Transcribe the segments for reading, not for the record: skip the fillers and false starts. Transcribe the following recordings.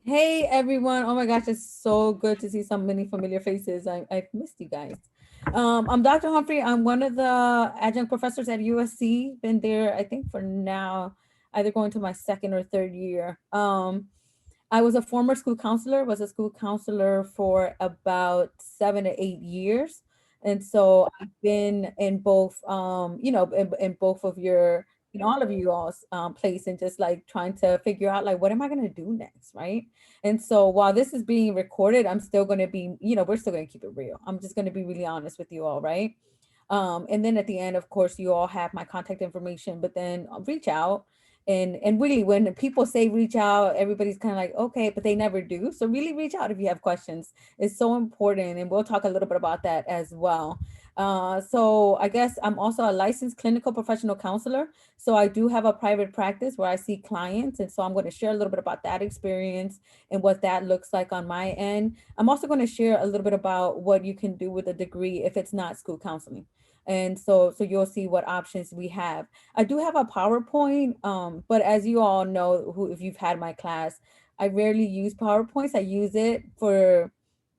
Hey everyone. Oh my gosh, it's so good to see so many familiar faces. I've missed you guys. I'm Dr. Humphrey. I'm one of the adjunct professors at USC. Been there, I think, for now, either going to my second or third year. I was a former school counselor, was a school counselor for about 7 to 8 years. And so I've been in both, in both of your, all of you all's place and just like trying to figure out like, what am I going to do next? Right. And so while this is being recorded, I'm still going to be, we're still going to keep it real. I'm just going to be really honest with you all. Right. And then at the end, of course, you all have my contact information, but then reach out and really when people say reach out, everybody's kind of like, okay, but they never do. So really reach out if you have questions. It's so important. And we'll talk a little bit about that as well. So I guess I'm also a licensed clinical professional counselor. So I do have a private practice where I see clients. And so I'm going to share a little bit about that experience and what that looks like on my end. I'm also going to share a little bit about what you can do with a degree if it's not school counseling. And so you'll see what options we have. I do have a PowerPoint, but as you all know, who if you've had my class, I rarely use PowerPoints. I use it for,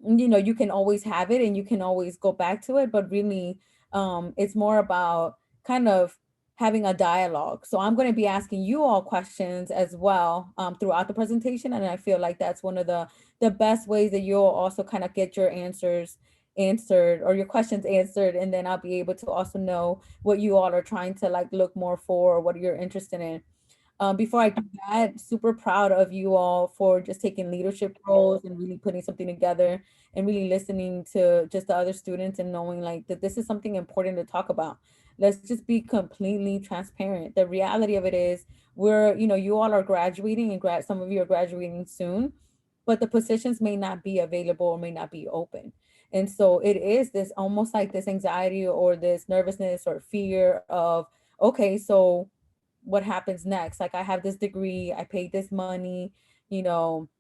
you can always have it and you can always go back to it, but really, it's more about kind of having a dialogue. So I'm going to be asking you all questions as well throughout the presentation, and I feel like that's one of the best ways that you'll also kind of get your answers answered or your questions answered, and then I'll be able to also know what you all are trying to like look more for or what you're interested in. Before I do that, super proud of you all for just taking leadership roles and really putting something together and really listening to just the other students and knowing like that this is something important to talk about. Let's just be completely transparent. The reality of it is you all are graduating and some of you are graduating soon, but the positions may not be available or may not be open. And so it is this almost like this anxiety or this nervousness or fear of, okay, so what happens next? Like I have this degree, I paid this money, you know,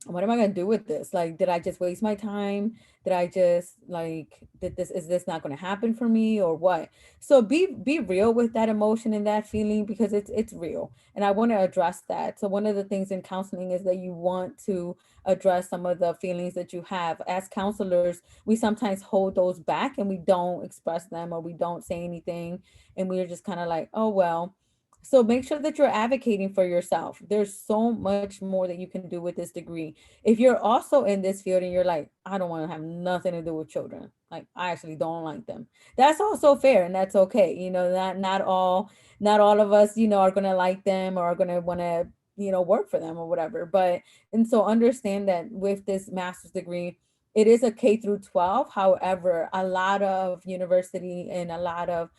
what am I gonna do with this? Like, did I just waste my time? Did I just like did this is this not gonna happen for me or what? So be real with that emotion and that feeling because it's real. And I want to address that. So one of the things in counseling is that you want to address some of the feelings that you have. As counselors, we sometimes hold those back and we don't express them or we don't say anything. And we're just kind of like, oh well. So make sure that you're advocating for yourself. There's so much more that you can do with this degree. If you're also in this field and you're like, I don't want to have nothing to do with children, like I actually don't like them. That's also fair and that's okay. Not all of us, are gonna like them or are gonna want to, work for them or whatever. But and so understand that with this master's degree, it is a K through 12. However, a lot of university and a lot of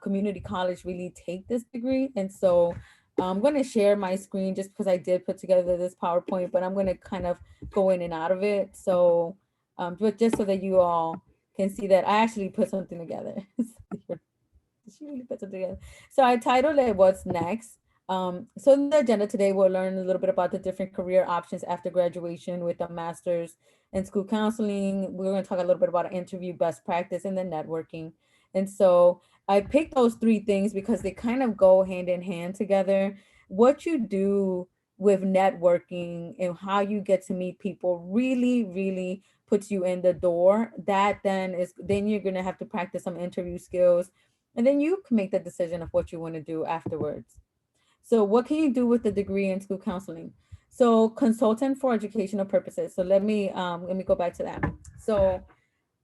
community college really take this degree. And so I'm going to share my screen just because I did put together this PowerPoint, but I'm going to kind of go in and out of it. So, but just so that you all can see that I actually put something together. She really put something together. So I titled it What's Next. So in the agenda today, we'll learn a little bit about the different career options after graduation with a master's in school counseling. We're going to talk a little bit about interview best practice and then networking. And so I picked those three things because they kind of go hand in hand together. What you do with networking and how you get to meet people really, really puts you in the door. That then you're going to have to practice some interview skills and then you can make the decision of what you want to do afterwards. So what can you do with the degree in school counseling? So consultant for educational purposes. So let me go back to that. So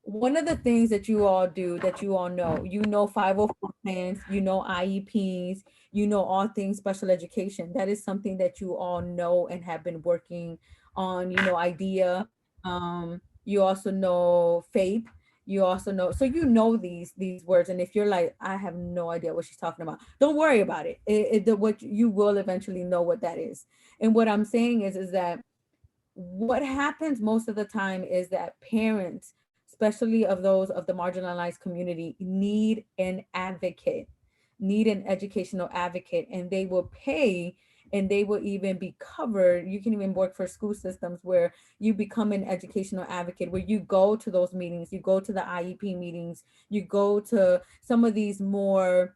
one of the things that you all do that you know 504 plans, you know IEPs, you know all things special education. That is something that you all know and have been working on, IDEA. You also know FAPE. You also know, so these words. And if you're like, I have no idea what she's talking about, don't worry about it. What you will eventually know what that is. And what I'm saying is that what happens most of the time is that parents, especially of those of the marginalized community, need an educational advocate, and they will pay and they will even be covered. You can even work for school systems where you become an educational advocate, where you go to those meetings, you go to the IEP meetings, you go to some of these more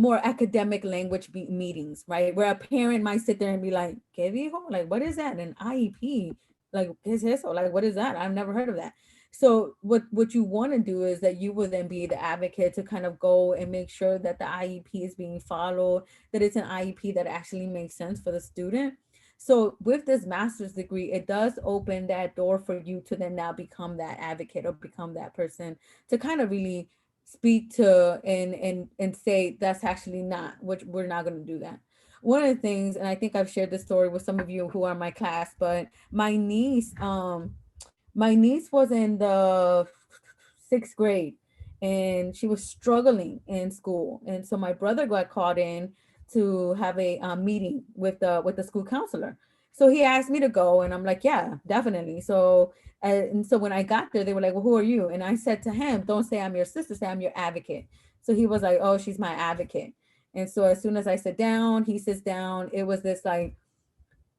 more academic language meetings, right? Where a parent might sit there and be like, ¿Qué dijo? Like, what is that? An IEP? Like, ¿qué es eso? Like, what is that? I've never heard of that. So what you want to do is that you will then be the advocate to kind of go and make sure that the IEP is being followed, that it's an IEP that actually makes sense for the student. So with this master's degree, it does open that door for you to then now become that advocate or become that person to kind of really speak to and say that's actually not what we're not going to do that. One of the things, and I think I've shared this story with some of you who are in my class, but my niece was in the sixth grade and she was struggling in school. And so my brother got called in to have a meeting with the school counselor. So he asked me to go, and I'm like, yeah, definitely. So and so when I got there, they were like, well, who are you? And I said to him, don't say I'm your sister, say I'm your advocate. So he was like, oh, she's my advocate. And so as soon as I sit down, he sits down. It was this like,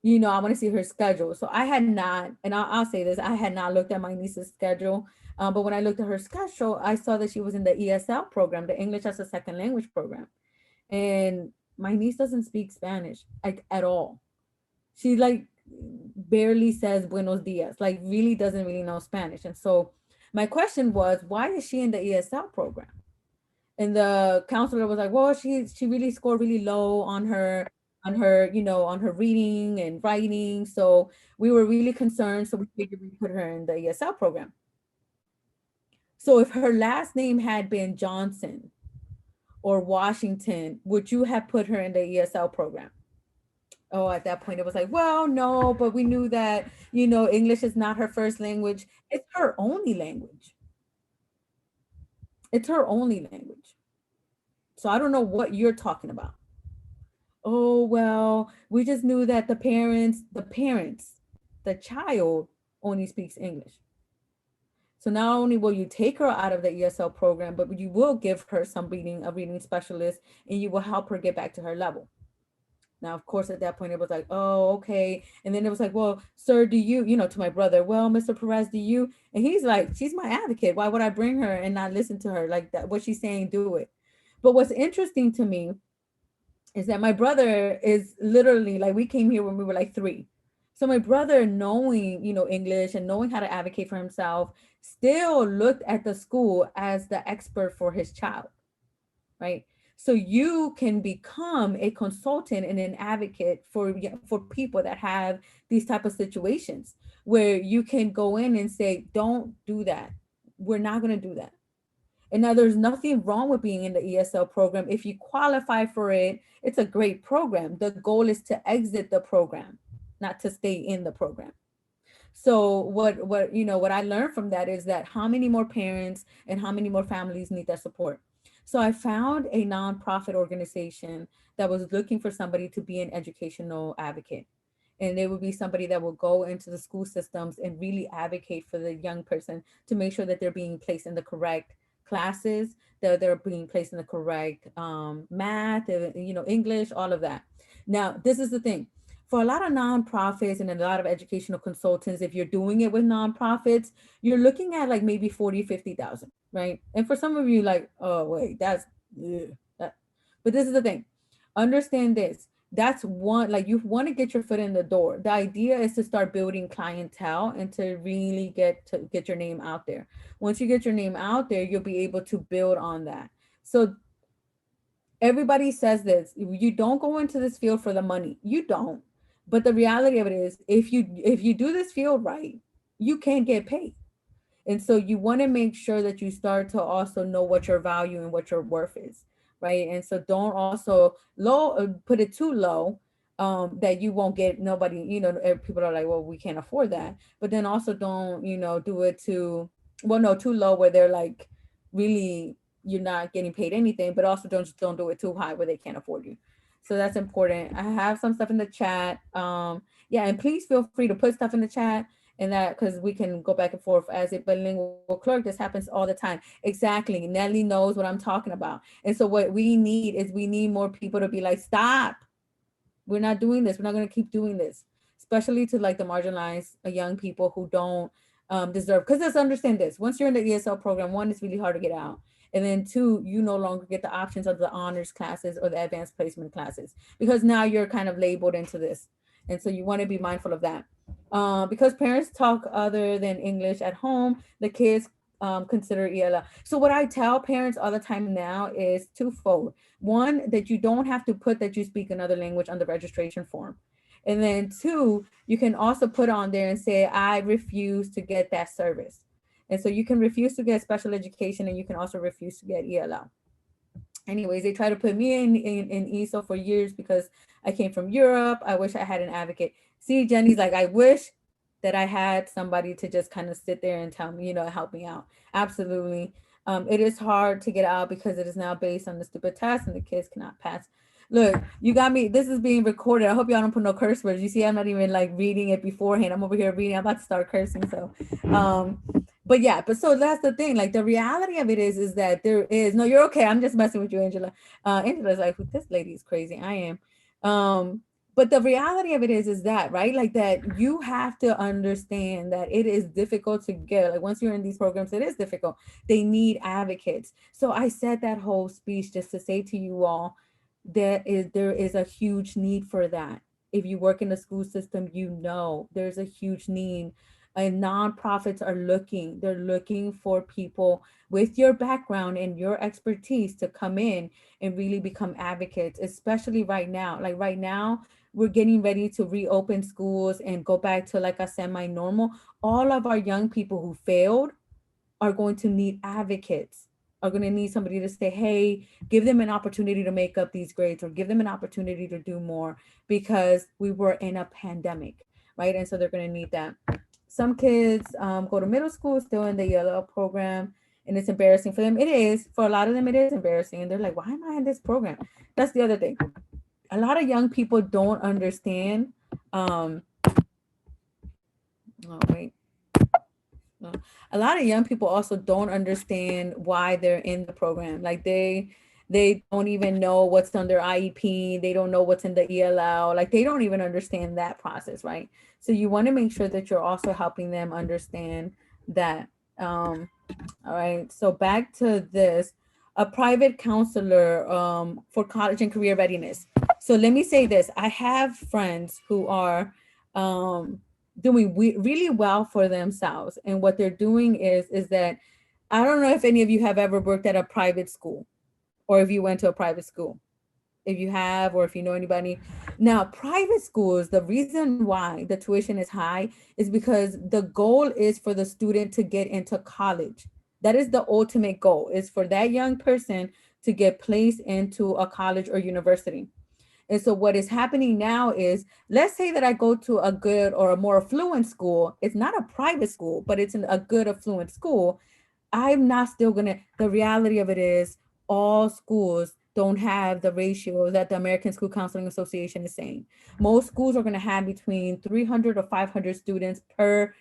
I want to see her schedule. So I had not, and I'll say this, I had not looked at my niece's schedule. But when I looked at her schedule, I saw that she was in the ESL program, the English as a Second Language program. And my niece doesn't speak Spanish like at all. She like barely says buenos dias, like really doesn't really know Spanish. And so my question was, why is she in the ESL program? And the counselor was like, well, she really scored really low on her, on her reading and writing. So we were really concerned. So we figured we put her in the ESL program. So if her last name had been Johnson or Washington, would you have put her in the ESL program? Oh, at that point it was like, well, no, but we knew that, English is not her first language. It's her only language. It's her only language. So I don't know what you're talking about. Oh, well, we just knew that the child only speaks English. So not only will you take her out of the ESL program, but you will give her a reading specialist, and you will help her get back to her level. Now, of course, at that point, it was like, oh, okay. And then it was like, well, sir, do you, to my brother, well, Mr. Perez, do you? And he's like, she's my advocate. Why would I bring her and not listen to her? Like that, what she's saying, do it. But what's interesting to me is that my brother is literally like, we came here when we were like 3. So my brother, knowing, English and knowing how to advocate for himself, still looked at the school as the expert for his child, right? So you can become a consultant and an advocate for people that have these type of situations where you can go in and say, don't do that. We're not going to do that. And now there's nothing wrong with being in the ESL program. If you qualify for it, it's a great program. The goal is to exit the program, not to stay in the program. So what I learned from that is that how many more parents and how many more families need that support. So I found a nonprofit organization that was looking for somebody to be an educational advocate. And it would be somebody that will go into the school systems and really advocate for the young person to make sure that they're being placed in the correct classes, that they're being placed in the correct math, English, all of that. Now, this is the thing. For a lot of nonprofits and a lot of educational consultants, if you're doing it with nonprofits, you're looking at like maybe 40, 50,000, right? And for some of you, like, oh, wait, that's, that. But this is the thing. Understand this. That's one, like, you want to get your foot in the door. The idea is to start building clientele and to really get your name out there. Once you get your name out there, you'll be able to build on that. So everybody says this, you don't go into this field for the money. You don't. But the reality of it is, if you do this field right, you can get paid. And so you want to make sure that you start to also know what your value and what your worth is, right? And so don't also put it too low, that you won't get nobody, people are like, well, we can't afford that. But then also don't, do it too low where they're like, really, you're not getting paid anything, but also don't do it too high where they can't afford you. So that's important. I have some stuff in the chat. Yeah, and please feel free to put stuff in the chat, and that because we can go back and forth as a bilingual clerk. This happens all the time. Exactly. Nelly knows what I'm talking about. And so what we need is more people to be like, stop. We're not doing this. We're not going to keep doing this, especially to like the marginalized young people who don't deserve. Because let's understand this. Once you're in the ESL program, one, it's really hard to get out. And then two, you no longer get the options of the honors classes or the advanced placement classes, because now you're kind of labeled into this. And so you want to be mindful of that. Because parents talk other than English at home, the kids consider ELL. So what I tell parents all the time now is twofold. One, that you don't have to put that you speak another language on the registration form. And then two, you can also put on there and say, I refuse to get that service. And so you can refuse to get special education, and you can also refuse to get ELL. Anyways, they try to put me in ESOL for years because I came from Europe. I wish I had an advocate. See, Jenny's like, I wish that I had somebody to just kind of sit there and tell me, help me out. Absolutely. It is hard to get out because it is now based on the stupid test and the kids cannot pass. Look, you got me. This is being recorded. I hope y'all don't put no curse words. You see, I'm not even like reading it beforehand. I'm over here reading. I'm about to start cursing. So, but yeah, but so that's the thing. Like the reality of it is that there is no, you're okay. I'm just messing with you, Angela. Angela's like, this lady is crazy. I am. But the reality of it is that, right? Like that you have to understand that it is difficult to get, like once you're in these programs, it is difficult. They need advocates. So I said that whole speech just to say to you all, there is a huge need for that. If you work in the school system, there's a huge need, and nonprofits are they're looking for people with your background and your expertise to come in and really become advocates, especially right now. Like right now, we're getting ready to reopen schools and go back to like a semi-normal. All of our young people who failed are going to need advocates, are going to need somebody to say, hey, give them an opportunity to make up these grades or give them an opportunity to do more, because we were in a pandemic, right? And so they're going to need that. Some kids go to middle school still in the yellow program, and it's embarrassing for them. It is. For a lot of them, it is embarrassing. And they're like, why am I in this program? That's the other thing. A lot of young people don't understand. Oh, wait. A lot of young people also don't understand why they're in the program. Like they don't even know what's on their IEP. They don't know what's in the ELL. Like they don't even understand that process, right? So you want to make sure that you're also helping them understand that. All right. So back to this, a private counselor for college and career readiness. So let me say this: I have friends who are doing really well for themselves, and what they're doing is that, I don't know if any of you have ever worked at a private school, or if you went to a private school. If you have, or if you know anybody. Now, private schools, the reason why the tuition is high is because the goal is for the student to get into college. That is the ultimate goal, is for that young person to get placed into a college or university. And so what is happening now is, let's say that I go to a good or a more affluent school. It's not a private school, but it's a good affluent school. I'm not still gonna, the reality of it is all schools don't have the ratio that the American School Counseling Association is saying. Most schools are gonna have between 300 or 500 students per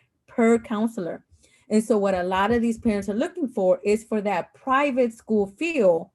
counselor. And so what a lot of these parents are looking for is for that private school feel,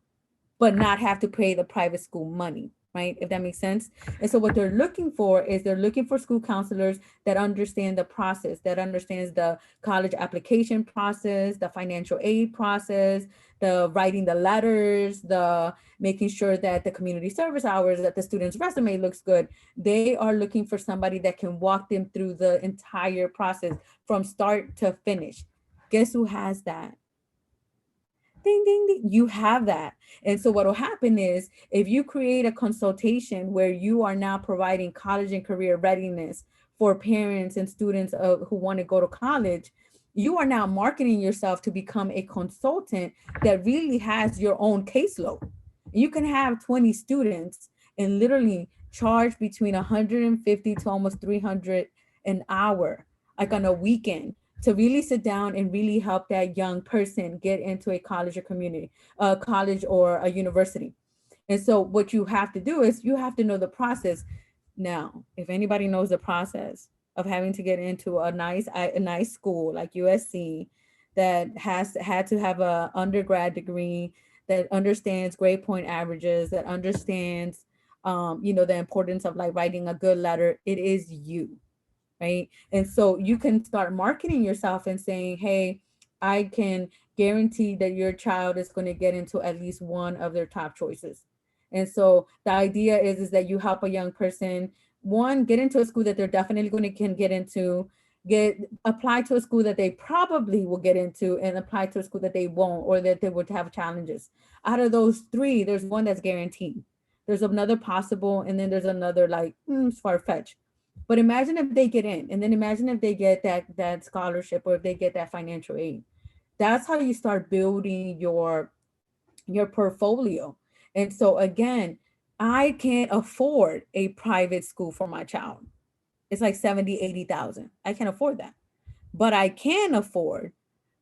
but not have to pay the private school money, right? If that makes sense. And so what they're looking for is they're looking for school counselors that understand the process, that understands the college application process, the financial aid process, the writing the letters, the making sure that the community service hours, that the student's resume looks good. They are looking for somebody that can walk them through the entire process from start to finish. Guess who has that? Ding, ding, ding. You have that. And so what will happen is, if you create a consultation where you are now providing college and career readiness for parents and students who want to go to college, you are now marketing yourself to become a consultant that really has your own caseload. You can have 20 students and literally charge between 150 to almost 300 an hour, like on a weekend, to really sit down and really help that young person get into a college or college or a university. And so what you have to do is you have to know the process. Now, if anybody knows the process of having to get into a nice school like USC, that had to have a undergrad degree, that understands grade point averages, that understands the importance of like writing a good letter, it is you. Right. And so you can start marketing yourself and saying, hey, I can guarantee that your child is going to get into at least one of their top choices. And so the idea is that you help a young person, one, get into a school that they're definitely going to can get into, get apply to a school that they probably will get into, and apply to a school that they won't, or that they would have challenges. Out of those three, there's one that's guaranteed. There's another possible, and then there's another like far-fetched. But imagine if they get in, and then imagine if they get that scholarship, or if they get that financial aid. That's how you start building your portfolio. And so again, I can't afford a private school for my child. It's like 70, 80,000. I can't afford that. But I can afford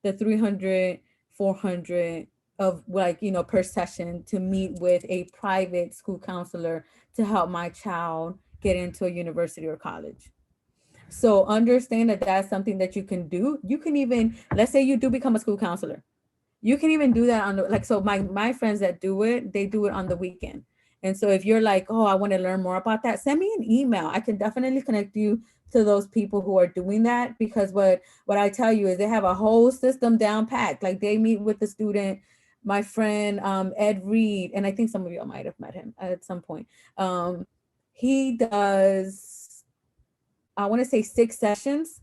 the 300, 400 of like, per session to meet with a private school counselor to help my child get into a university or college. So understand that that's something that you can do. You can even, let's say you do become a school counselor. You can even do that on the, like, so my friends that do it, they do it on the weekend. And so if you're like, oh, I want to learn more about that, send me an email. I can definitely connect you to those people who are doing that, because what I tell you is they have a whole system down packed. Like they meet with the student. My friend Ed Reed, and I think some of you might have met him at some point. He does, I want to say 6 sessions.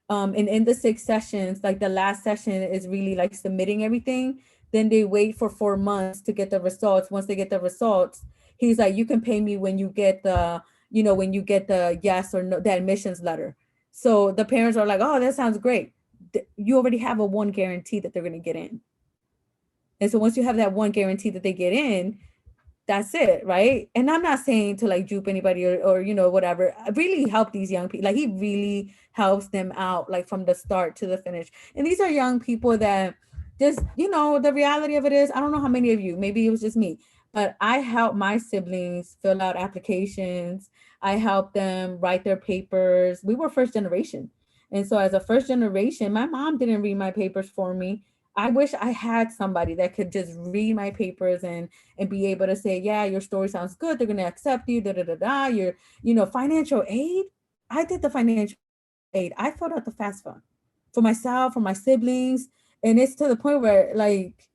And in the 6 sessions, like the last session is really like submitting everything. Then they wait for 4 months to get the results. Once they get the results, he's like, you can pay me when you get when you get the yes or no, the admissions letter. So the parents are like, oh, that sounds great. You already have a one guarantee that they're going to get in. And so once you have that one guarantee that they get in, that's it, right? And I'm not saying to like dupe anybody or whatever. I really help these young people. Like he really helps them out, like from the start to the finish. And these are young people that just, the reality of it is, I don't know how many of you, maybe it was just me, but I help my siblings fill out applications. I help them write their papers. We were first generation. And so as a first generation, my mom didn't read my papers for me. I wish I had somebody that could just read my papers and be able to say, yeah, your story sounds good. They're going to accept you. Da da da da. Your, financial aid. I did the financial aid. I filled out the FAFSA for myself, for my siblings, and it's to the point where like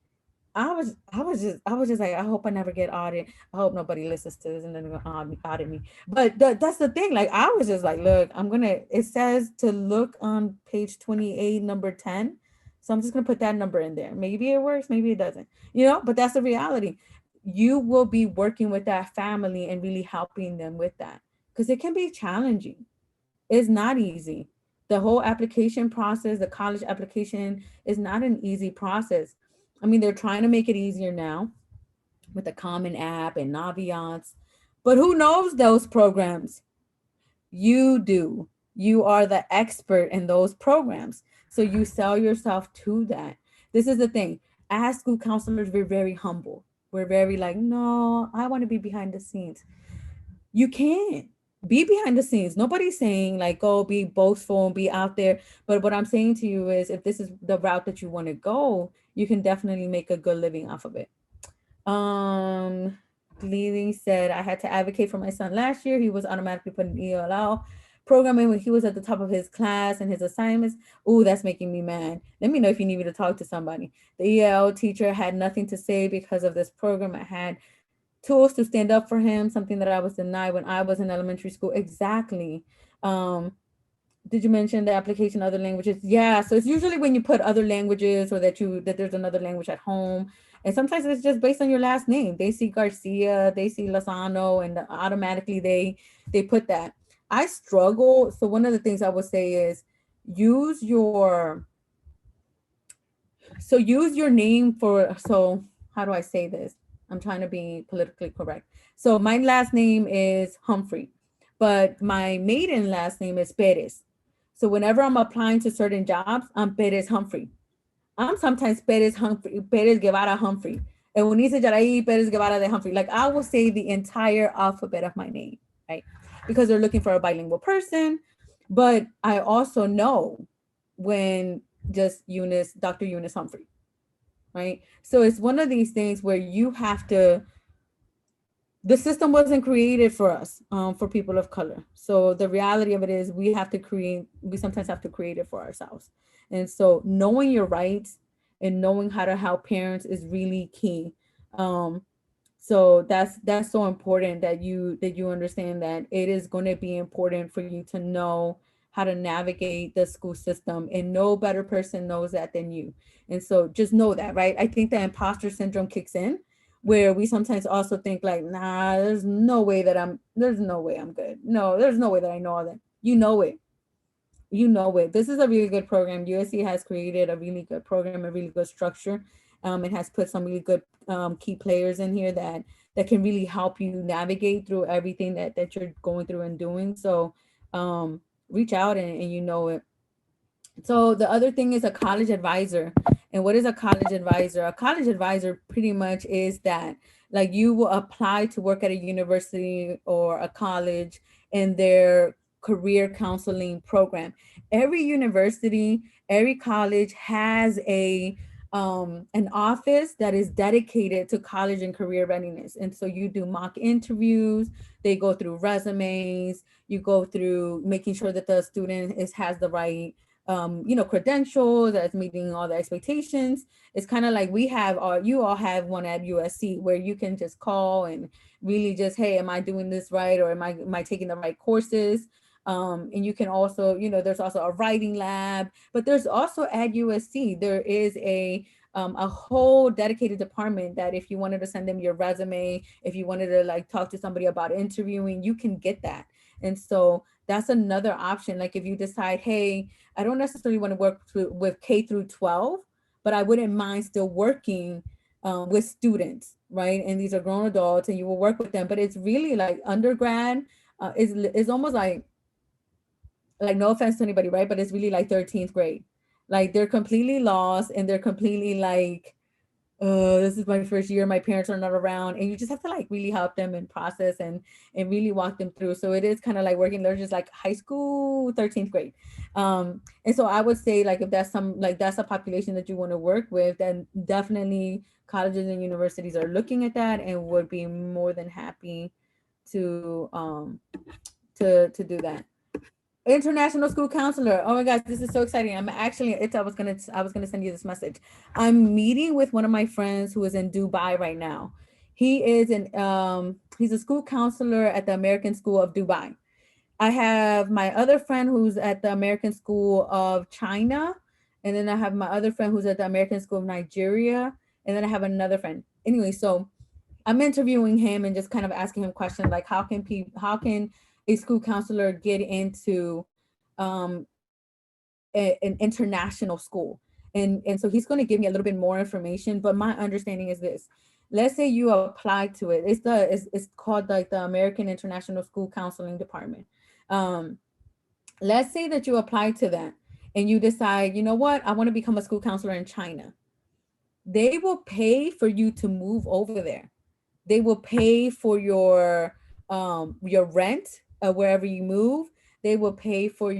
I was just like, I hope I never get audited. I hope nobody listens to this and then they're gonna audit me. But that's the thing. Like I was just like, look, it says to look on page 28, number 10. So I'm just gonna put that number in there. Maybe it works, maybe it doesn't. But that's the reality. You will be working with that family and really helping them with that. Because it can be challenging. It's not easy. The whole application process, the college application is not an easy process. I mean, they're trying to make it easier now with the Common App and Naviance, but who knows those programs? You do. You are the expert in those programs. So you sell yourself to that. This is the thing. As school counselors, we're very humble. We're very like, no, I want to be behind the scenes. You can be behind the scenes. Nobody's saying like, go be boastful and be out there. But what I'm saying to you is if this is the route that you want to go, you can definitely make a good living off of it. Lily said, I had to advocate for my son last year. He was automatically put in ELL programming when he was at the top of his class and his assignments. Ooh, that's making me mad. Let me know if you need me to talk to somebody. The ELL teacher had nothing to say because of this program. I had tools to stand up for him, something that I was denied when I was in elementary school. Exactly. Did you mention the application other languages? Yeah, so it's usually when you put other languages or that there's another language at home. And sometimes it's just based on your last name. They see Garcia, they see Lozano, and automatically they put that. I struggle. So one of the things I would say is use your name for, so how do I say this? I'm trying to be politically correct. So my last name is Humphrey, but my maiden last name is Perez. So whenever I'm applying to certain jobs, I'm Perez Humphrey. I'm sometimes Perez Humphrey, Perez Guevara Humphrey. And when he said Jaraí Perez Guevara de Humphrey, like I will say the entire alphabet of my name, right? Because they're looking for a bilingual person. But I also know when just Dr. Eunice Humphrey, right? So it's one of these things where you have to, the system wasn't created for us, for people of color. So the reality of it is we sometimes have to create it for ourselves. And so knowing your rights and knowing how to help parents is really key. Um, so that's so important that you understand that it is going to be important for you to know how to navigate the school system, and no better person knows that than you. And so just know that, right? I think the imposter syndrome kicks in, where we sometimes also think like, nah, there's no way I'm good. No, there's no way that I know all that. You know it. You know it. This is a really good program. USC has created a really good program, a really good structure. It has put some really good key players in here that can really help you navigate through everything that you're going through and doing. So um, reach out, and you know it. So the other thing is a college advisor. And what is a college advisor? A college advisor pretty much is that, like, you will apply to work at a university or a college in their career counseling program. Every university, every college has a an office that is dedicated to college and career readiness. And so you do mock interviews, they go through resumes, you go through making sure that the student has the right credentials, that's meeting all the expectations. It's kind of like we have, or you all have one at USC, where you can just call and really just, hey, am I doing this right? Or am I taking the right courses? And you can also, there's also a writing lab, but there's also at USC, there is a whole dedicated department that if you wanted to send them your resume, if you wanted to like talk to somebody about interviewing, you can get that. And so that's another option. Like if you decide, hey, I don't necessarily want to work with K through 12, but I wouldn't mind still working with students, right? And these are grown adults, and you will work with them. But it's really like undergrad is almost like no offense to anybody, right? But it's really like 13th grade. Like they're completely lost, and they're completely like, this is my first year, my parents are not around, and you just have to like really help them and process and really walk them through. So it is kind of like working, they're just like high school, 13th grade. And so I would say, like, if that's a population that you want to work with, then definitely colleges and universities are looking at that and would be more than happy to to do that. International school counselor. Oh my gosh, this is so exciting. I was gonna send you this message. I'm meeting with one of my friends who is in Dubai right now. He's a school counselor at the American School of Dubai. I have my other friend who's at the American School of China, and then I have my other friend who's at the American School of Nigeria, and then I have another friend. Anyway, so I'm interviewing him and just kind of asking him questions like, how can a school counselor get into um, an international school? And so he's going to give me a little bit more information. But my understanding is this: let's say you apply to it. It's called like the American International School Counseling Department. Um, let's say that you apply to that and you decide, you know what, I want to become a school counselor in China. They will pay for you to move over there. They will pay for your rent wherever you move. They will pay for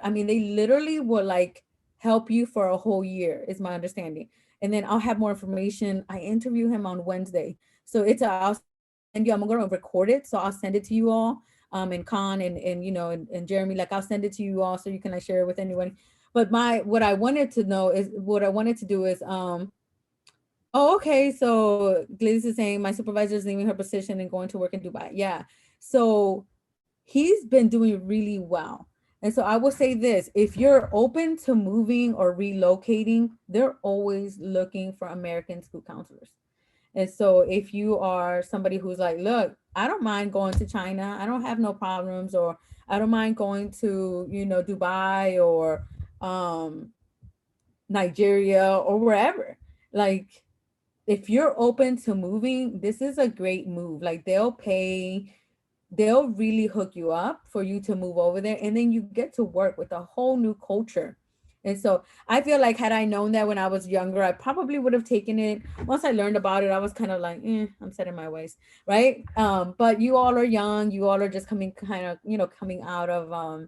I mean, they literally will like help you for a whole year, is my understanding. And then I'll have more information. I interview him on Wednesday. So I'll send you, I'm gonna record it. So I'll send it to you all. And Khan and Jeremy, like I'll send it to you all so you can like share it with anyone. But what I wanted to know is what I wanted to do is oh, okay. So Gladys is saying my supervisor is leaving her position and going to work in Dubai. Yeah. So he's been doing really well. And so I will say this: if you're open to moving or relocating, they're always looking for American school counselors. And so if you are somebody who's like, look, I don't mind going to China, I don't have no problems, or I don't mind going to, Dubai or Nigeria or wherever. Like, if you're open to moving, this is a great move. Like they'll really hook you up for you to move over there, and then you get to work with a whole new culture. And so I feel like had I known that when I was younger, I probably would have taken it. Once I learned about it, I was kind of like, I'm set in my ways, right? But you all are young, you all are just coming coming out of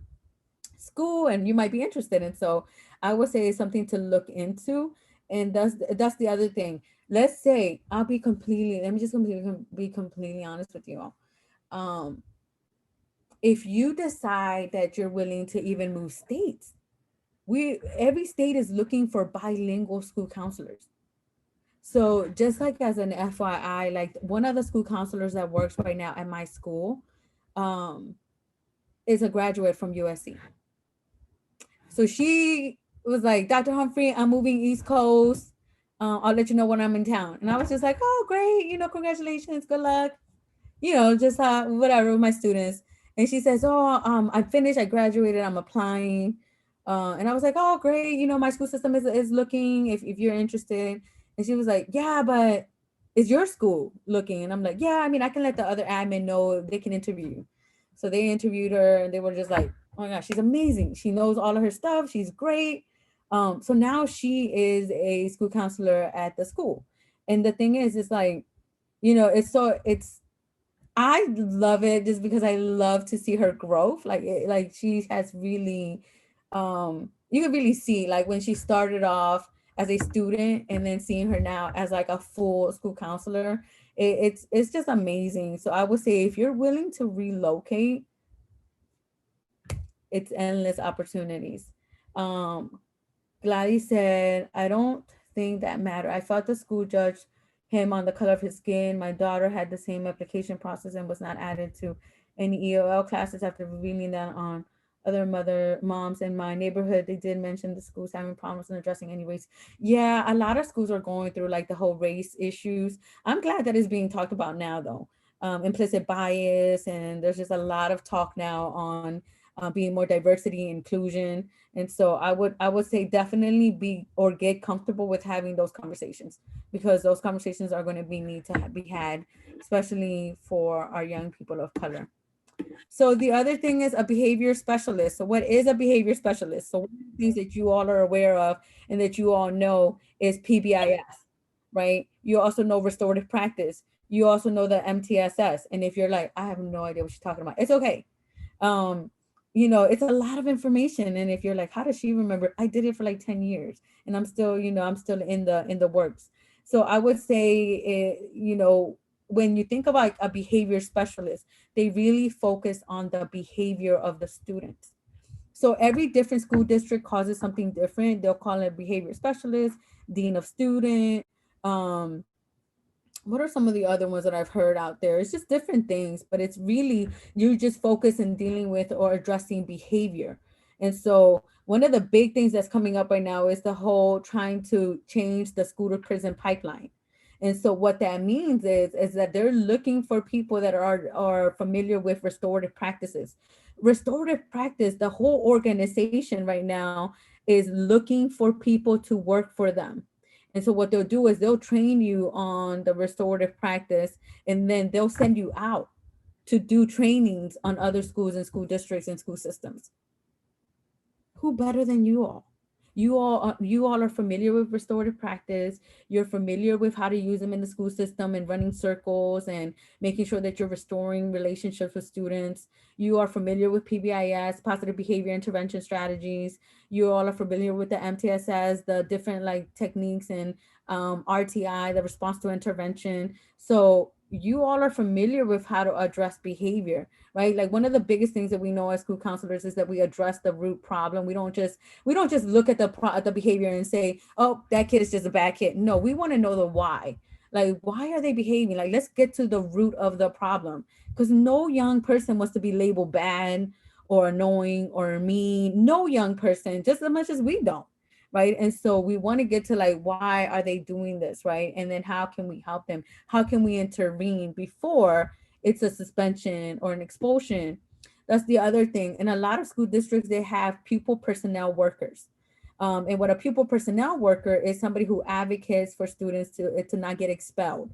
school, and you might be interested. And so I would say it's something to look into. And that's the other thing. Let's say let me just be completely honest with you all. If you decide that you're willing to even move states, every state is looking for bilingual school counselors. So just like as an FYI, like one of the school counselors that works right now at my school, um, is a graduate from USC. So she was like, Dr. Humphrey, I'm moving East Coast. I'll let you know when I'm in town. And I was just like, oh, great. Congratulations. Good luck. Just whatever with my students. And she says, oh, I finished. I graduated. I'm applying. And I was like, oh, great. My school system is looking if you're interested. And she was like, yeah, but is your school looking? And I'm like, yeah, I mean, I can let the other admin know if they can interview you. So they interviewed her and they were just like, oh my gosh, she's amazing. She knows all of her stuff. She's great. So now she is a school counselor at the school. And the thing is, it's like, it's I love it just because I love to see her growth. Like she has really, you can really see like when she started off as a student and then seeing her now as like a full school counselor, it's just amazing. So I would say if you're willing to relocate, it's endless opportunities. Um, Gladys said, I don't think that matter. I felt the school judged him on the color of his skin. My daughter had the same application process and was not added to any EOL classes after revealing that on other moms in my neighborhood. They did mention the schools having problems in addressing any race. Yeah, a lot of schools are going through like the whole race issues. I'm glad that it's being talked about now though. Implicit bias, and there's just a lot of talk now on being more diversity inclusion. And so I would say definitely be or get comfortable with having those conversations, because those conversations are going to need to be had, especially for our young people of color. So the other thing is a behavior specialist. So what is a behavior specialist? So one of the things that you all are aware of and that you all know is PBIS, right? You also know restorative practice. You also know the MTSS. And if you're like, I have no idea what you're talking about, it's okay. um it's a lot of information, and if you're like, how does she remember? I did it for like 10 years and I'm still, I'm still in the works. So I would say when you think about a behavior specialist, they really focus on the behavior of the students. So every different school district causes something different. They'll call it behavior specialist, dean of student. What are some of the other ones that I've heard out there? It's just different things, but it's really, you just focus in dealing with or addressing behavior. And so one of the big things that's coming up right now is the whole trying to change the school to prison pipeline. And so what that means is that they're looking for people that are familiar with restorative practices. Restorative practice, the whole organization right now is looking for people to work for them. And so what they'll do is they'll train you on the restorative practice, and then they'll send you out to do trainings on other schools and school districts and school systems. Who better than you all? You all are familiar with restorative practice. You're familiar with how to use them in the school system and running circles and making sure that you're restoring relationships with students. You are familiar with PBIS, positive behavior intervention strategies. You all are familiar with the MTSS, the different like techniques, and RTI, the response to intervention. So you all are familiar with how to address behavior, right? Like one of the biggest things that we know as school counselors is that we address the root problem. We don't just look at the behavior and say, oh, that kid is just a bad kid. No, we want to know the why. Like, why are they behaving? Like, let's get to the root of the problem, because no young person wants to be labeled bad or annoying or mean. No young person, just as much as we don't, right? And so we want to get to like, why are they doing this, right? And then how can we help them? How can we intervene before it's a suspension or an expulsion? That's the other thing. In a lot of school districts, they have pupil personnel workers. And what a pupil personnel worker is, somebody who advocates for students to not get expelled.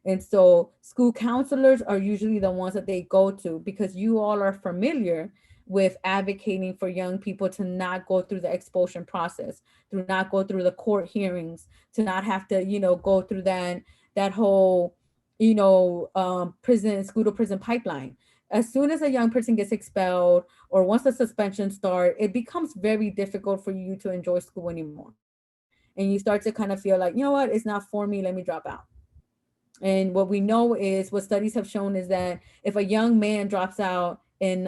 And so school counselors are usually the ones that they go to, because you all are familiar with advocating for young people to not go through the expulsion process, to not go through the court hearings, to not have to, go through that whole, school to prison pipeline. As soon as a young person gets expelled or once the suspension starts, it becomes very difficult for you to enjoy school anymore. And you start to kind of feel like, you know what, it's not for me, let me drop out. And what we know is, what studies have shown is that if a young man drops out and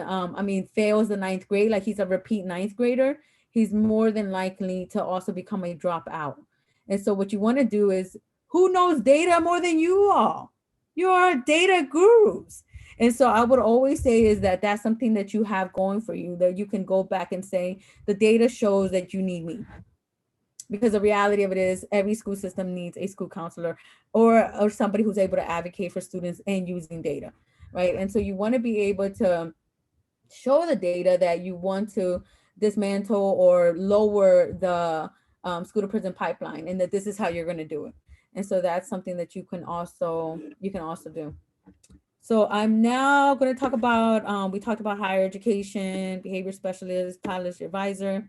fails the ninth grade, like he's a repeat ninth grader, he's more than likely to also become a dropout. And so what you want to do is, who knows data more than you all? You are data gurus. And so I would always say is that that's something that you have going for you, that you can go back and say, the data shows that you need me. Because the reality of it is every school system needs a school counselor, or somebody who's able to advocate for students and using data, right? And so you want to be able to show the data that you want to dismantle or lower the school to prison pipeline, and that this is how you're going to do it. And so that's something that you can also do. So I'm now going to talk about, we talked about higher education, behavior specialist, college advisor.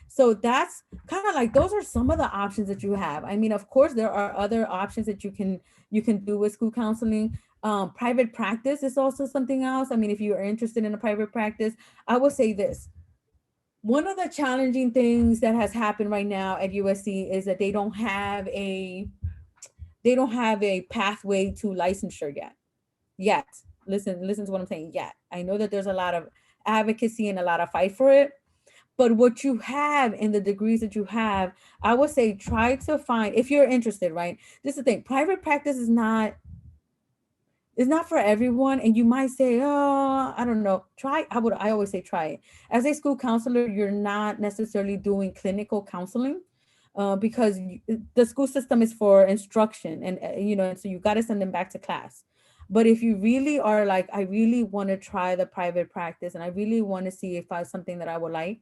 So that's kind of like, those are some of the options that you have. I mean, of course, there are other options that you can do with school counseling. Private practice is also something else. I mean, if you are interested in a private practice, I will say this. One of the challenging things that has happened right now at USC is that they don't have a pathway to licensure yet. Listen to what I'm saying. Yet. I know that there's a lot of advocacy and a lot of fight for it. But what you have in the degrees that you have, I would say try to find, if you're interested, right? This is the thing. Private practice is not for everyone. And you might say, oh, I don't know. I always say try it. As a school counselor, you're not necessarily doing clinical counseling. Because the school system is for instruction, and and so you got to send them back to class. But if you really are like, I really want to try the private practice and I really want to see if I something that I would like,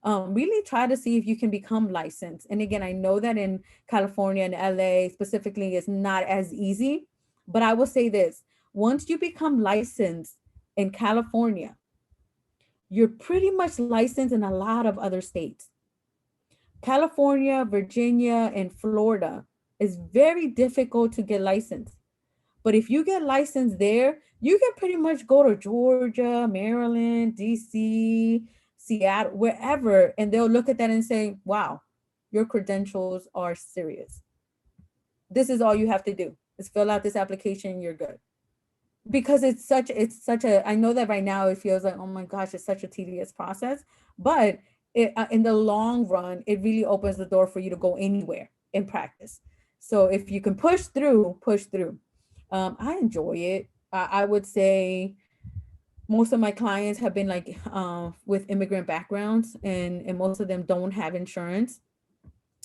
really try to see if you can become licensed. And again, I know that in California and LA specifically, it's not as easy, but I will say this: once you become licensed in California, you're pretty much licensed in a lot of other states. California, Virginia, and Florida is very difficult to get licensed. But if you get licensed there, you can pretty much go to Georgia, Maryland, DC, Seattle, wherever, and they'll look at that and say, wow, your credentials are serious. This is all you have to do is fill out this application, you're good. Because I know that right now it feels like, oh my gosh, it's such a tedious process, but in the long run, it really opens the door for you to go anywhere in practice. So if you can push through, push through. I enjoy it. I would say most of my clients have been like with immigrant backgrounds, and most of them don't have insurance.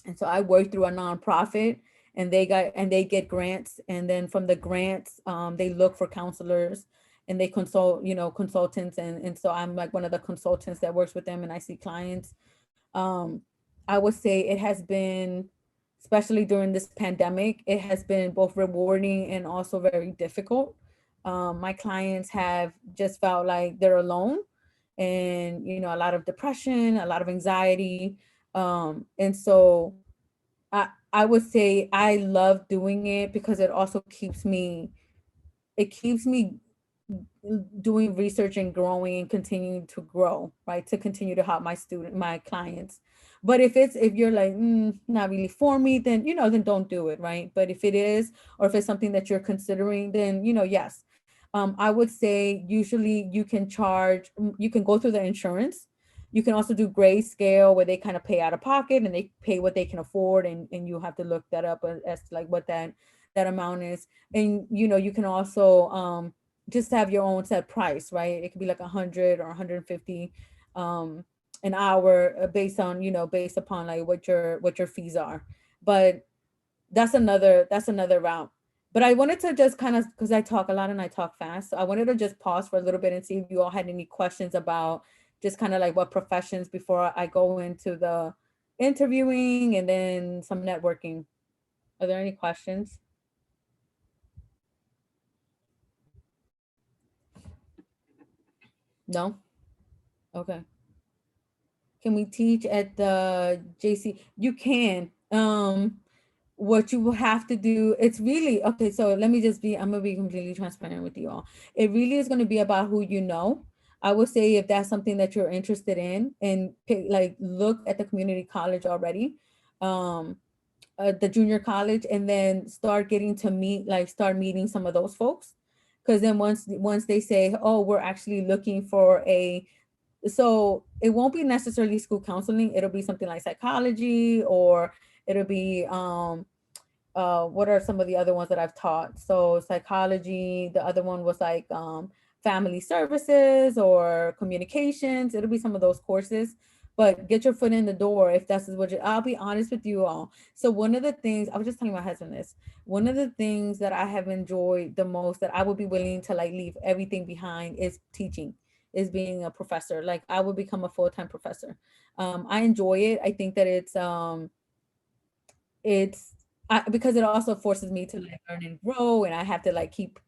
And so I work through a nonprofit, and they get grants, and then from the grants, they look for counselors, and they consult, consultants, and so I'm like one of the consultants that works with them, and I see clients. Um, I would say it has been, especially during this pandemic, it has been both rewarding and also very difficult. My clients have just felt like they're alone, and a lot of depression, a lot of anxiety. And so I would say I love doing it because it keeps me doing research and growing and continuing to grow, right? To continue to help my clients. But if you're like, not really for me, then don't do it, right? But if it is, or if it's something that you're considering, then, yes. I would say usually you can go through the insurance. You can also do grayscale, where they kind of pay out of pocket and they pay what they can afford, and you have to look that up as to like what that amount is. And you can also just have your own set price, right? It could be like 100 or 150 an hour, based upon like what your fees are. But that's another route. But I wanted to just kind of, because I talk a lot and I talk fast, so I wanted to just pause for a little bit and see if you all had any questions about just kind of like what professions, before I go into the interviewing and then some networking. Are there any questions? No? Okay. Can we teach at the JC? You can. What you will have to do, it's really okay. So I'm gonna be completely transparent with you all. It really is going to be about who you know. I would say if that's something that you're interested in, and like look at the community college already, um, the junior college, and then start meeting some of those folks. Because then once they say, oh, we're actually looking for a So it won't be necessarily school counseling. It'll be something like psychology, or it'll be what are some of the other ones that I've taught? So psychology, the other one was like family services or communications. It'll be some of those courses, but get your foot in the door if that's what you, I'll be honest with you all. So one of the things, I was just telling my husband this, one of the things that I have enjoyed the most, that I would be willing to like leave everything behind, is teaching, is being a professor. Like I would become a full-time professor. I enjoy it. I think that it's because it also forces me to like learn and grow, and I have to like keep,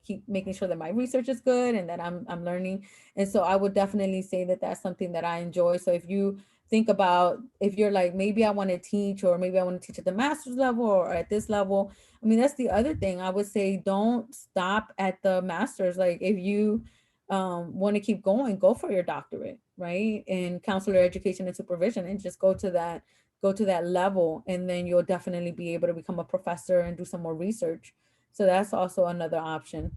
keep making sure that my research is good and that I'm learning. And so I would definitely say that that's something that I enjoy. So if you think about, if you're like, maybe I want to teach, or maybe I want to teach at the master's level or at this level, I mean, that's the other thing I would say, don't stop at the master's. Like if you want to keep going, go for your doctorate, right, in counselor education and supervision, and just go to that level, and then you'll definitely be able to become a professor and do some more research. So that's also another option.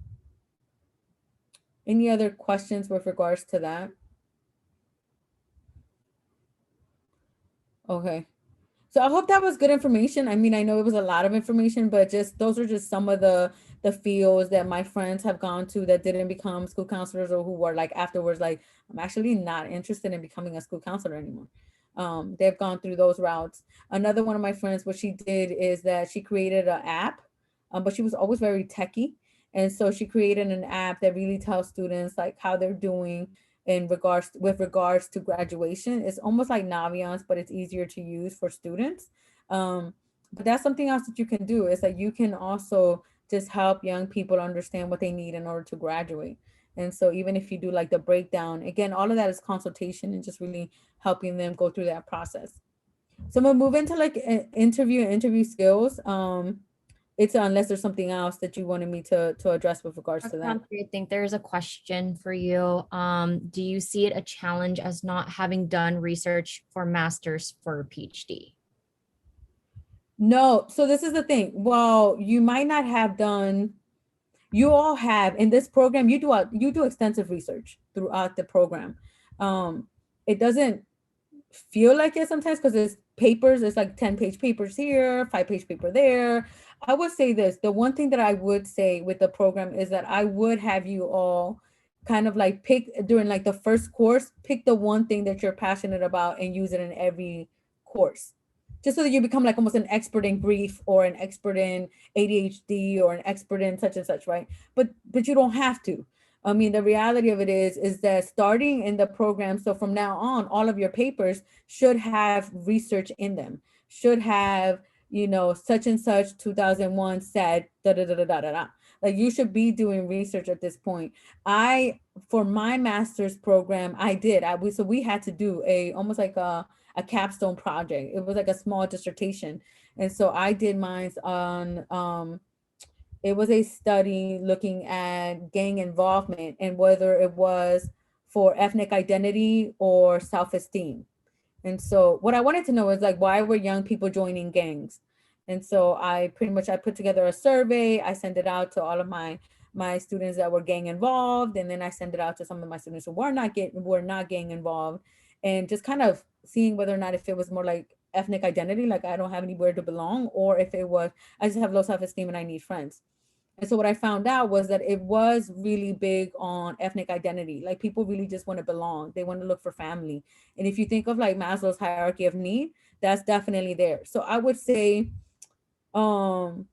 Any other questions with regards to that? Okay. So I hope that was good information. I mean, I know it was a lot of information, but just those are just some of the fields that my friends have gone to that didn't become school counselors, or who were like afterwards, like, I'm actually not interested in becoming a school counselor anymore. They've gone through those routes. Another one of my friends, what she did is that she created an app, but she was always very techie. And so she created an app that really tells students like how they're doing with regards to graduation. It's almost like Naviance, but it's easier to use for students. But that's something else that you can do, is that you can also just help young people understand what they need in order to graduate. And so even if you do like the breakdown, again, all of that is consultation and just really helping them go through that process. So I'm gonna move into like interview skills. It's unless there's something else that you wanted me to address with regards to that. I think there's a question for you. Do you see it a challenge as not having done research for master's for a PhD? No, so this is the thing. Well, you might not have done, you all have in this program, you do extensive research throughout the program. It doesn't feel like it sometimes because it's papers, it's like 10-page papers here, 5-page paper there. I would say this, the one thing that I would say with the program is that I would have you all kind of like pick during like the first course, pick the one thing that you're passionate about and use it in every course. Just so that you become like almost an expert in grief, or an expert in ADHD, or an expert in such and such, right? But you don't have to. I mean, the reality of it is that starting in the program, so from now on, all of your papers should have research in them, should have, such and such 2001 said da da da da da da da. Like you should be doing research at this point. For my master's program, so we had to do almost like a capstone project. It was like a small dissertation. And so I did mine on it was a study looking at gang involvement and whether it was for ethnic identity or self-esteem. And so what I wanted to know is like, why were young people joining gangs? And so I put together a survey. I sent it out to all of my students that were gang involved, and then I sent it out to some of my students who were not gang involved, and just kind of seeing whether or not if it was more like ethnic identity, like I don't have anywhere to belong, or if it was I just have low self-esteem and I need friends. And so what I found out was that it was really big on ethnic identity. Like people really just want to belong. They want to look for family. And if you think of like Maslow's hierarchy of need, that's definitely there. So I would say, um,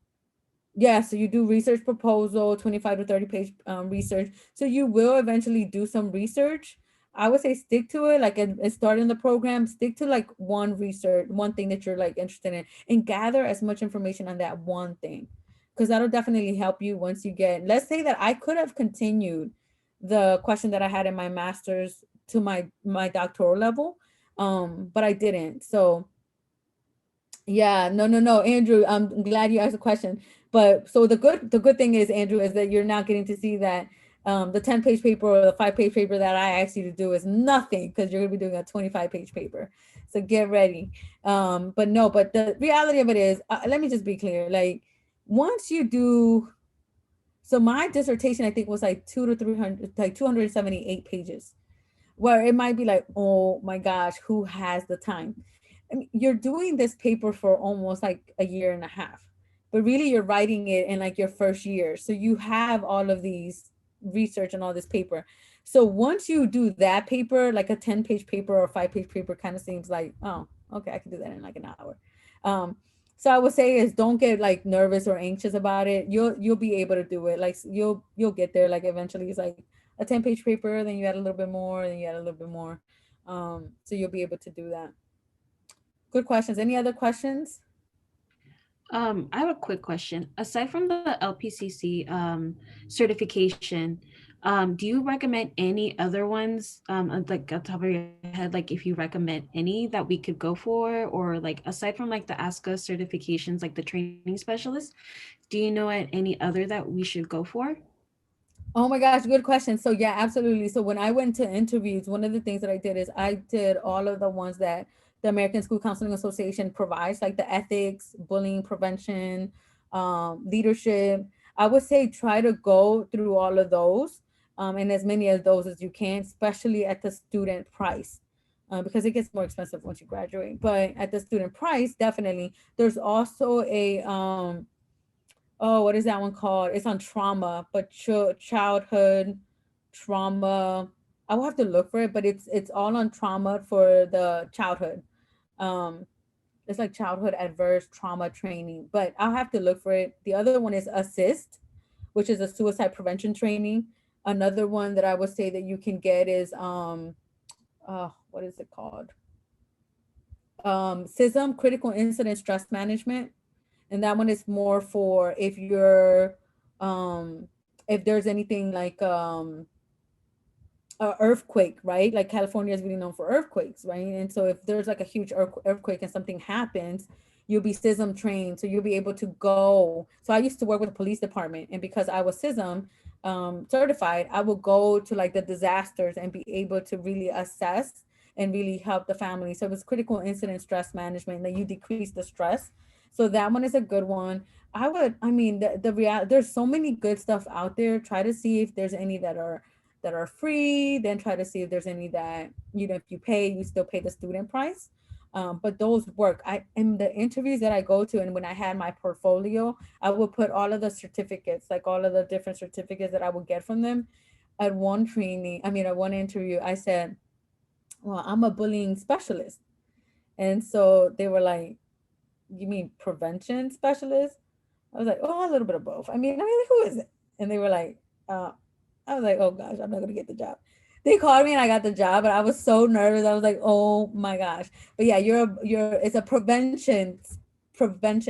yeah, so you do research proposal, 25 to 30 page research. So you will eventually do some research. I would say stick to it, like and starting the program, stick to like one thing that you're like interested in, and gather as much information on that one thing, because that'll definitely help you once you get, let's say that I could have continued the question that I had in my master's to my doctoral level, but I didn't. So yeah, no, Andrew, I'm glad you asked the question. But so the good thing is, Andrew, is that you're not getting to see that the 10-page paper or the 5-page paper that I asked you to do is nothing, because you're gonna be doing a 25-page paper. So get ready. But no, but the reality of it is, let me just be clear. Like once you do, so my dissertation I think was like 200 to 300, like 278 pages. where it might be like, oh my gosh, who has the time? I mean, you're doing this paper for almost like a year and a half, but really you're writing it in like your first year. So you have all of these research and all this paper. So once you do that paper, like a 10-page paper or 5-page paper kind of seems like, oh, okay, I can do that in like an hour. Um, so I would say is don't get like nervous or anxious about it. You'll be able to do it. Like you'll get there. Like eventually it's like a 10-page paper, then you add a little bit more, then you add a little bit more. So you'll be able to do that. Good questions. Any other questions? I have a quick question. Aside from the LPCC certification, do you recommend any other ones, like on top of your head, like if you recommend any that we could go for, or like aside from like the ASCA certifications, like the training specialist, do you know any other that we should go for? Oh my gosh, good question. So yeah, absolutely. So when I went to interviews, one of the things that I did is I did all of the ones that the American School Counseling Association provides, like the ethics, bullying prevention, leadership. I would say try to go through all of those, and as many of those as you can, especially at the student price. Because it gets more expensive once you graduate, but at the student price, definitely. There's also a oh, what is that one called? It's on trauma, but childhood trauma. I will have to look for it, but it's all on trauma for the childhood. Um, it's like childhood adverse trauma training, but I'll have to look for it. The other one is assist, which is a suicide prevention training. Another one that I would say that you can get is what is it called? CISM, critical incident stress management, and that one is more for if you're if there's anything like a earthquake, right? Like California is really known for earthquakes, right? And so if there's like a huge earthquake and something happens, you'll be CISM trained, so you'll be able to go. So I used to work with the police department, and because I was CISM certified, I would go to like the disasters and be able to really assess and really help the family. So it was critical incident stress management, that you decrease the stress. So that one is a good one. I mean, the real, there's so many good stuff out there. Try to see if there's any that are free, then try to see if there's any that, you know, if you pay, you still pay the student price. But those work. I in the interviews that I go to, and when I had my portfolio, I would put all of the certificates, like all of the different certificates that I would get from them. At one training, I mean, at one interview, I said, well, I'm a bullying specialist. And so they were like, you mean prevention specialist? I was like, oh, a little bit of both. I mean, who is it? And they were like, I was like, oh gosh, I'm not gonna get the job. They called me and I got the job, but I was so nervous. I was like, oh my gosh. But yeah, you're it's a prevention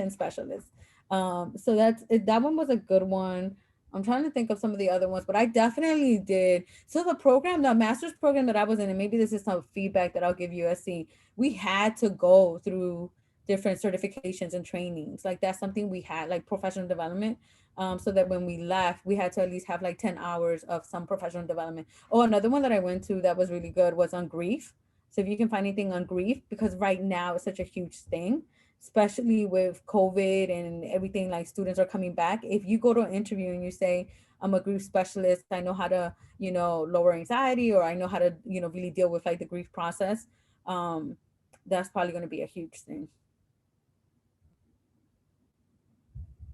specialist. So that one was a good one. I'm trying to think of some of the other ones, but I definitely did. So the master's program that I was in, and maybe this is some feedback that I'll give USC, we had to go through different certifications and trainings. Like that's something we had, like professional development, so that when we left, we had to at least have like 10 hours of some professional development. Oh, another one that I went to that was really good was on grief. So if you can find anything on grief, because right now it's such a huge thing, especially with COVID and everything, like students are coming back. If you go to an interview and you say, I'm a grief specialist, I know how to, you know, lower anxiety, or I know how to, you know, really deal with like the grief process, that's probably going to be a huge thing.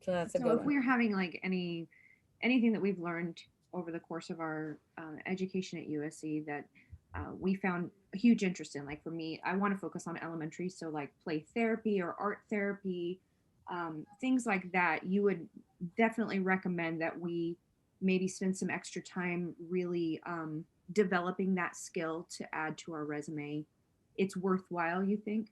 So that's a So good if one. we're having like anything that we've learned over the course of our education at USC that we found a huge interest in, like for me, I want to focus on elementary, so like play therapy or art therapy, things like that. You would definitely recommend that we maybe spend some extra time really developing that skill to add to our resume. It's worthwhile, you think?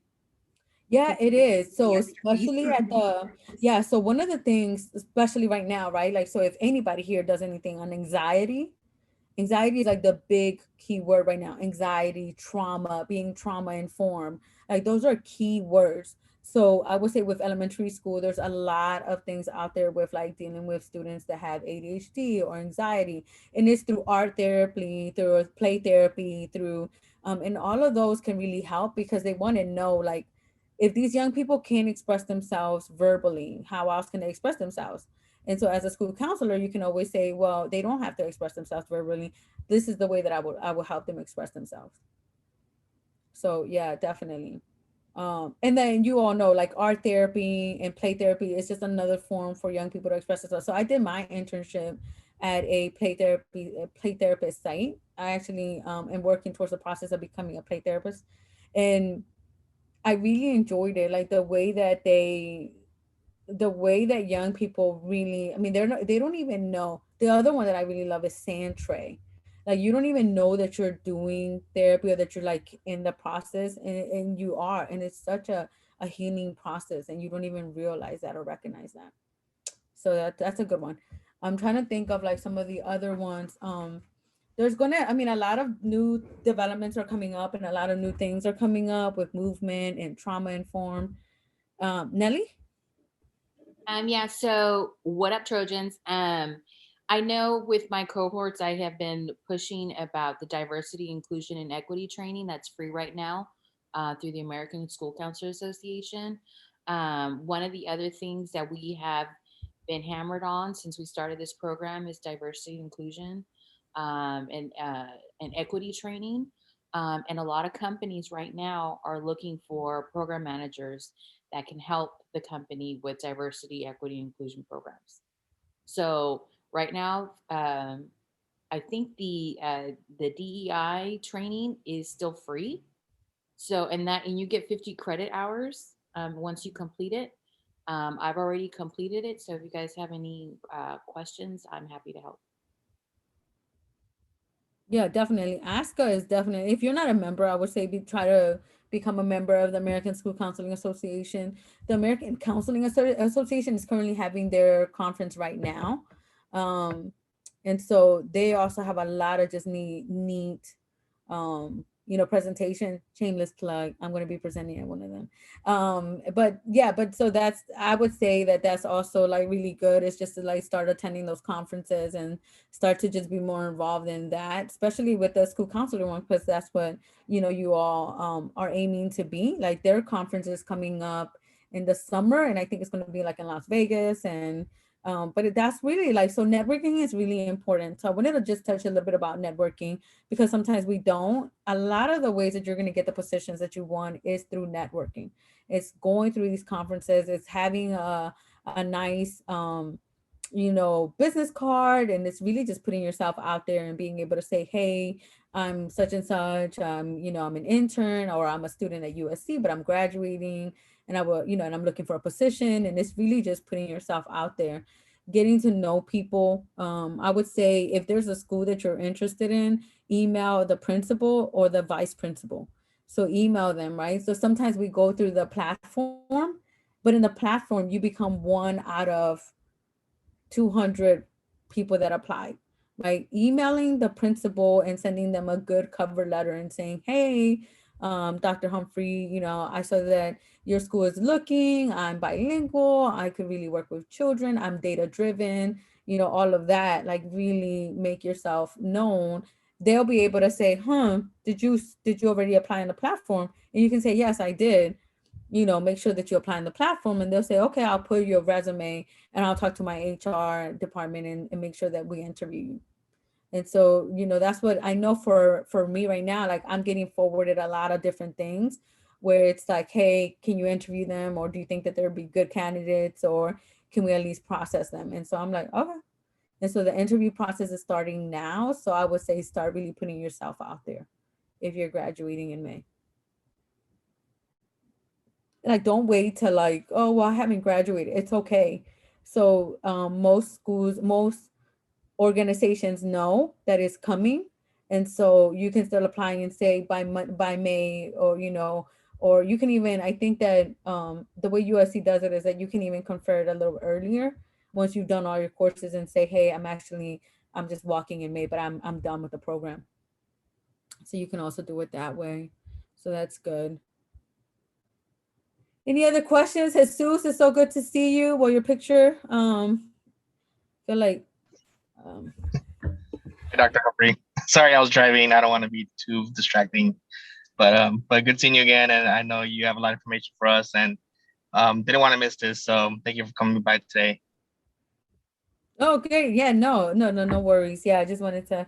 Yeah, it is. The So expertise. especially at the, yeah, so one of the things, especially right now, right? Like, so if anybody here does anything on anxiety, anxiety is like the big key word right now. Anxiety, trauma, being trauma informed. Like those are key words. So I would say with elementary school, there's a lot of things out there with like dealing with students that have ADHD or anxiety. And it's through art therapy, through play therapy, through and all of those can really help because they want to know like if these young people can't express themselves verbally, how else can they express themselves? And so as a school counselor, you can always say, well, they don't have to express themselves verbally. This is the way that I would help them express themselves. So yeah, definitely. And then you all know, like, art therapy and play therapy is just another form for young people to express themselves. So I did my internship at a play therapist site. I actually am working towards the process of becoming a play therapist, and I really enjoyed it. Like the way that young people really, I mean, they don't even know. The other one that I really love is sand tray. Like, you don't even know that you're doing therapy, or that you're like in the process, and you are, and it's such a healing process, and you don't even realize that or recognize that. So that's a good one. I'm trying to think of like some of the other ones. There's gonna, I mean, a lot of new developments are coming up, and a lot of new things are coming up with movement and trauma informed. Nelly? Yeah, so what up, Trojans? I know with my cohorts, I have been pushing about the diversity, inclusion, and equity training that's free right now through the American School Counselor Association. One of the other things that we have been hammered on since we started this program is diversity, inclusion, and equity training. And a lot of companies right now are looking for program managers that can help the company with diversity, equity, inclusion programs. So right now, I think the DEI training is still free. So and you get 50 credit hours once you complete it. I've already completed it, so if you guys have any questions, I'm happy to help. Yeah, definitely. ASCA is definitely, if you're not a member, I would say try to become a member of the American School Counseling Association. The American Counseling Association is currently having their conference right now. Um, and so they also have a lot of just neat presentation. Shameless plug, I'm going to be presenting at one of them. But yeah, but so that's, I would say that that's also like really good. It's just to like start attending those conferences and start to just be more involved in that, especially with the school counselor one, because that's what you all are aiming to be. Like, their conference is coming up in the summer, and I think it's going to be like in Las Vegas. And but that's really like, so networking is really important. So I wanted to just touch a little bit about networking, because sometimes we don't. A lot of the ways that you're going to get the positions that you want is through networking. It's going through these conferences. It's having a nice business card, and it's really just putting yourself out there and being able to say, hey, I'm such and such, I'm an intern, or I'm a student at USC, but I'm graduating, and I will, and I'm looking for a position. And it's really just putting yourself out there, getting to know people. I would say, if there's a school that you're interested in, email the principal or the vice principal. So email them, right? So sometimes we go through the platform, but in the platform, you become one out of 200 people that applied, right? Emailing the principal and sending them a good cover letter and saying, hey, Dr. Humphrey, I saw that your school is looking, I'm bilingual, I could really work with children, I'm data driven, all of that, like really make yourself known. They'll be able to say, did you already apply on the platform? And you can say, yes, I did. Make sure that you apply in the platform, and they'll say, okay, I'll put your resume and I'll talk to my HR department and make sure that we interview you. And so, that's what I know for me right now. Like, I'm getting forwarded a lot of different things where it's like, hey, can you interview them? Or do you think that there'd be good candidates, or can we at least process them? And so I'm like, okay. And so the interview process is starting now. So I would say start really putting yourself out there if you're graduating in May. Like, don't wait till like, oh, well, I haven't graduated. It's okay. So most schools, most organizations know that it's coming. And so you can start applying and say by May, or, or you can even, I think that the way USC does it is that you can even confer it a little earlier once you've done all your courses, and say, hey, I'm just walking in May, but I'm done with the program. So you can also do it that way. So that's good. Any other questions? Jesus, it's so good to see you. Well, your picture, feel like. Hey, Dr. Humphrey. Sorry, I was driving. I don't want to be too distracting, but good seeing you again. And I know you have a lot of information for us, and didn't want to miss this. So thank you for coming by today. Okay, yeah, no worries. Yeah, I just wanted to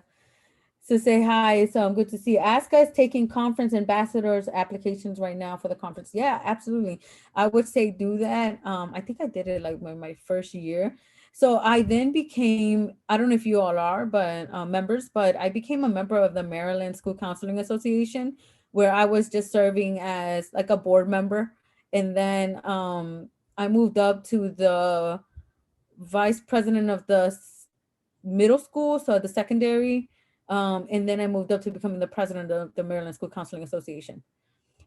say hi. So I'm good to see you. ASCA is taking conference ambassadors applications right now for the conference. Yeah, absolutely. I would say do that. I think I did it like my first year. So I then became, I don't know if you all are, but members, but I became a member of the Maryland School Counseling Association, where I was just serving as like a board member. And then I moved up to the vice president of the middle school, so the secondary. And then I moved up to becoming the president of the Maryland School Counseling Association.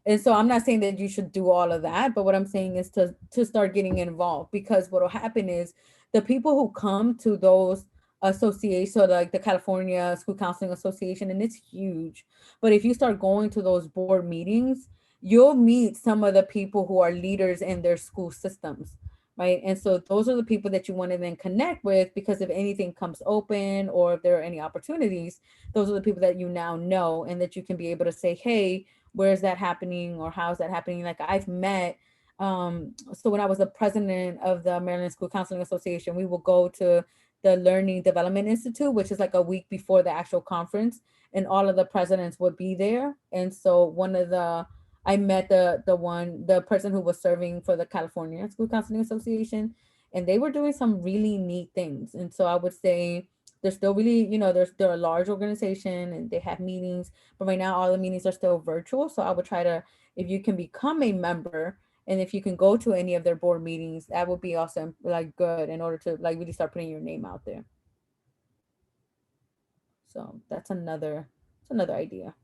And so I'm not saying that you should do all of that, but what I'm saying is to start getting involved, because what will happen is the people who come to those associations, so like the California School Counseling Association, and it's huge. But if you start going to those board meetings, you'll meet some of the people who are leaders in their school systems, right? And so those are the people that you want to then connect with, because if anything comes open or if there are any opportunities, those are the people that you now know, and that you can be able to say, hey, where's that happening, or how's that happening? Like I've met, so when I was the president of the Maryland School Counseling Association, we will go to the Learning Development Institute, which is like a week before the actual conference, and all of the presidents would be there. And so I met the person who was serving for the California School Counseling Association, and they were doing some really neat things. And so I would say they're still really, they're a large organization and they have meetings, but right now all the meetings are still virtual. So I would try to, if you can become a member and if you can go to any of their board meetings, that would be awesome, like good, in order to like really start putting your name out there. So that's another idea.